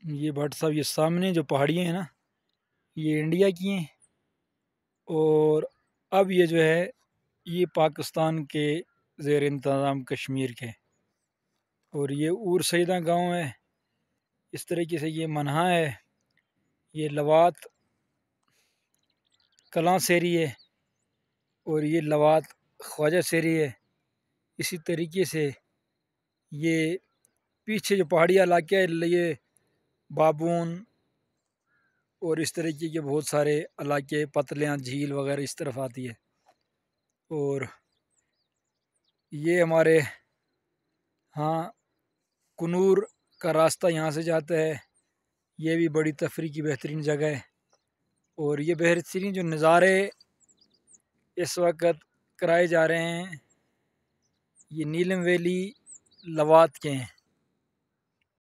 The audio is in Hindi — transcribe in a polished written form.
ये भट्ट साहब, ये सामने जो पहाड़ियाँ हैं ना, ये इंडिया की हैं। और अब ये जो है, ये पाकिस्तान के ज़ेर इंतज़ाम कश्मीर के। और ये ऊर सईदा गांव है। इस तरीके से ये मनहा है, ये लवात कलां सेरी है, और ये लवात ख्वाजा सेरी है। इसी तरीके से ये पीछे जो पहाड़ी इलाके है, ये बाबून और इस तरीके के बहुत सारे इलाके, पतलियाँ झील वगैरह इस तरफ आती है। और ये हमारे हाँ कुनूर का रास्ता यहाँ से जाता है। ये भी बड़ी तफरी की बेहतरीन जगह है। और ये बेहतरीन जो नज़ारे इस वक्त कराए जा रहे हैं, ये नीलम वैली लवात के हैं।